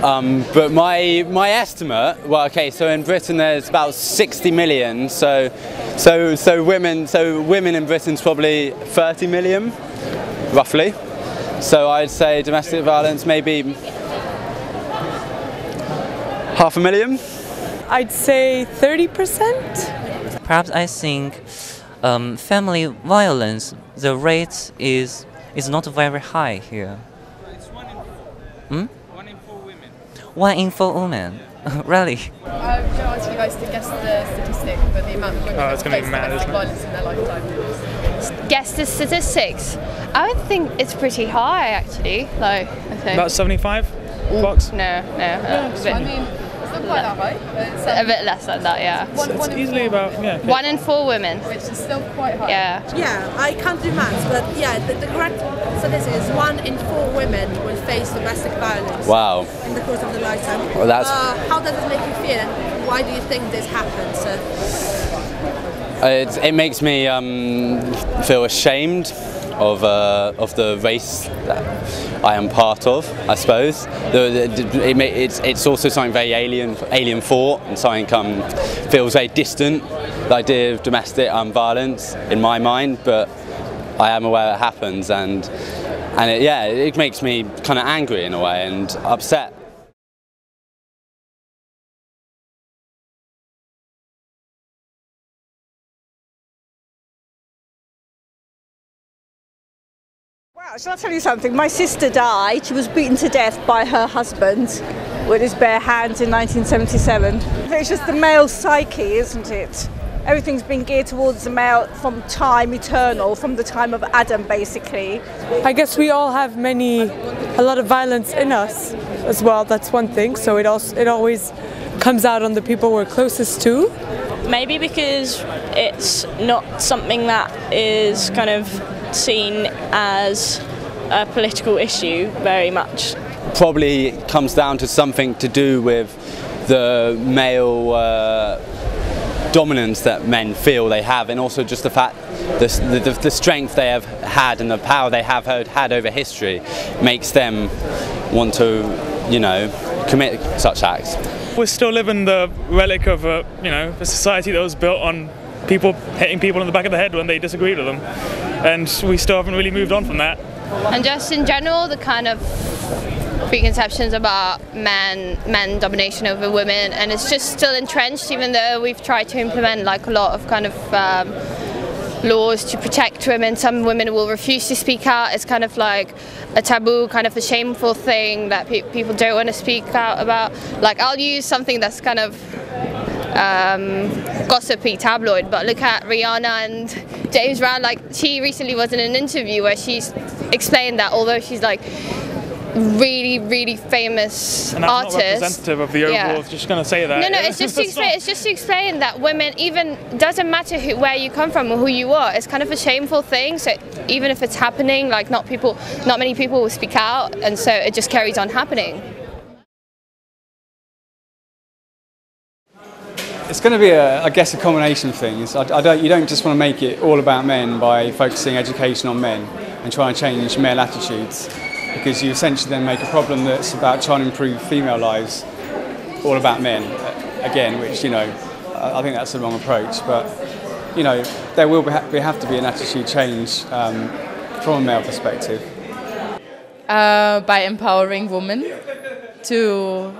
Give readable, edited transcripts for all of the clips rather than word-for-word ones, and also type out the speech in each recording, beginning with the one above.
But my estimate, well, okay, so in Britain there's about 60 million, so women in Britain's probably 30 million, roughly. So I'd say domestic violence maybe 500,000. I'd say 30%. Perhaps I think family violence, the rate is not very high here. It's 1 in 4. Hmm? 1 in 4 women. 1 in 4 women. Really? I'm going to ask you guys to guess the statistic for the amount of women It's going to be mad, domestic isn't it? violence in their lifetime. Guess the statistics. I would think it's pretty high, actually. Like, I think. About 75 bucks. No. I mean, it's not quite that high. But it's, A bit less than that, yeah. It's easily about, yeah. 1 in 4 women. which is still quite high. Yeah. Yeah, I can't do maths, but yeah, the correct statistic is 1 in 4 women will face domestic violence Wow. in the course of their lifetime. Well, that's How does it make you feel, and why do you think this happens? it makes me feel ashamed of the race that I am part of, I suppose. It's also something very alien thought, and something feels very distant, the idea of domestic violence in my mind, but I am aware it happens, and it makes me kind of angry in a way and upset. Well, shall I tell you something? My sister died. She was beaten to death by her husband with his bare hands in 1977. It's just the male psyche, isn't it? Everything's been geared towards the male from time eternal, from the time of Adam, basically. I guess we all have a lot of violence in us as well. That's one thing. So it always comes out on the people we're closest to. Maybe because it's not something that is kind of seen as a political issue very much. Probably comes down to something to do with the male dominance that men feel they have, and also just the fact the strength they have had and the power they have had over history makes them want to, commit such acts. We're still living the relic of a society that was built on people hitting people in the back of the head when they disagreed with them, and we still haven't really moved on from that. And just in general, the kind of preconceptions about men domination over women, and it's just still entrenched, even though we've tried to implement like a lot of kind of laws to protect women. Some women will refuse to speak out. It's kind of like a taboo, kind of a shameful thing that people don't want to speak out about. Like, I'll use something that's kind of gossipy, tabloid, but look at Rihanna and James Brown. Like, she recently was in an interview where she's explained that although she's like really famous and that's artist, not representative of the overall. Just going to say that. No, it's just to explain. It's just to explain that women, even doesn't matter where you come from or who you are. It's kind of a shameful thing. So even if it's happening, like not many people will speak out, and so it just carries on happening. It's going to be, I guess, a combination of things. You don't just want to make it all about men by focusing education on men and trying to change male attitudes, because you essentially then make a problem that's about trying to improve female lives all about men again, which, I think that's the wrong approach. But, there will have to be an attitude change from a male perspective. By empowering women to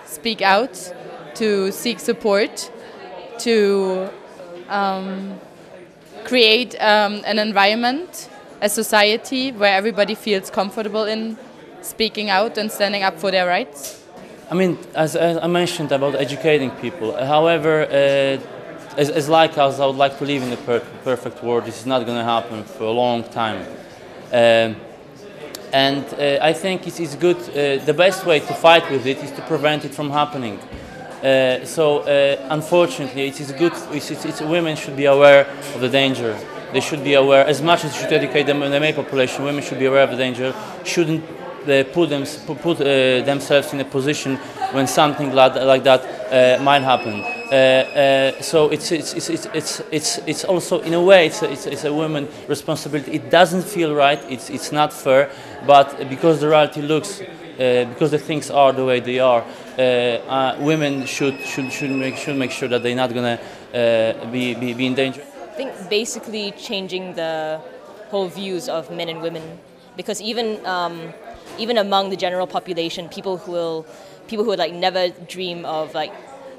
speak out, to seek support, to create an environment, a society where everybody feels comfortable in speaking out and standing up for their rights. I mean, as I mentioned about educating people, however, as I would like to live in a perfect world, this is not going to happen for a long time. And I think it is good, the best way to fight with it is to prevent it from happening. Unfortunately, it is good. Women should be aware of the danger. They should be aware, as much as you should educate them in the male population. Women should be aware of the danger. Shouldn't put themselves in a position when something like that might happen. So it's also, in a way, it's a woman's responsibility. It doesn't feel right. It's not fair, but because the reality looks because the things are the way they are. Women should make sure that they're not gonna be in danger. I think basically changing the whole views of men and women, because even among the general population, people who would like never dream of like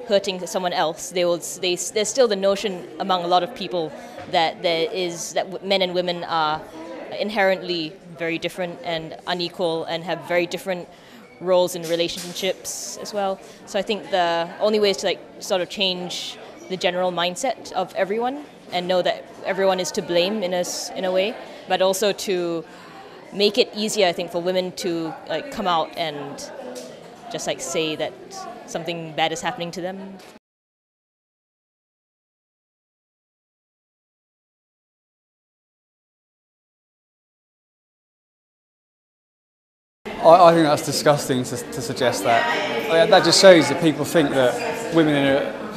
hurting someone else, there's still the notion among a lot of people that men and women are inherently very different and unequal and have very different roles in relationships as well. So I think the only way is to like sort of change the general mindset of everyone and know that everyone is to blame in a way, but also to make it easier, I think, for women to like come out and just like say that something bad is happening to them. I think that's disgusting to suggest that. That just shows that people think that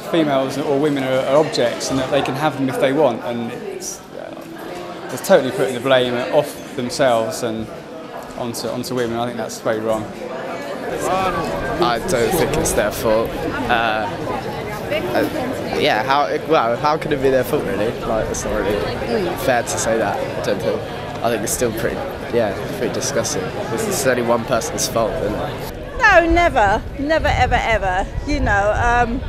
females or women are objects and that they can have them if they want, and it's totally putting the blame off themselves and onto women. I think that's very wrong. I don't think it's their fault. Yeah, how can it be their fault really? Like, it's not really fair to say that. I don't think. I think it's still pretty disgusting. It's only one person's fault, isn't it? No, never, ever, ever. You know,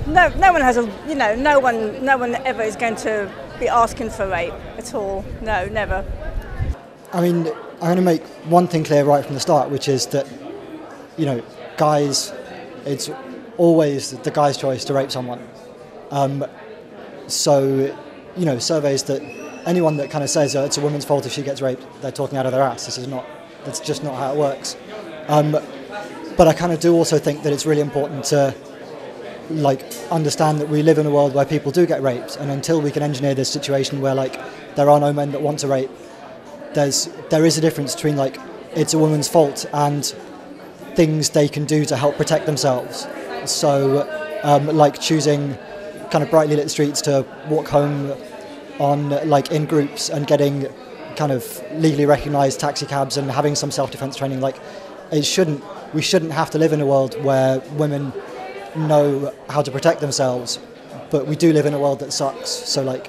no one has no one ever is going to be asking for rape at all. No, never. I mean, I'm going to make one thing clear right from the start, which is that, guys, it's always the guy's choice to rape someone. So, surveys that anyone that kind of says it's a woman's fault if she gets raped, they're talking out of their ass. That's just not how it works. But I kind of do also think that it's really important to understand that we live in a world where people do get raped, and until we can engineer this situation where there are no men that want to rape, there is a difference between it's a woman's fault and things they can do to help protect themselves. So choosing kind of brightly lit streets to walk home on in groups and getting kind of legally recognised taxi cabs and having some self-defence training. We shouldn't have to live in a world where women know how to protect themselves, but we do live in a world that sucks. So I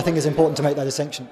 think it's important to make that distinction.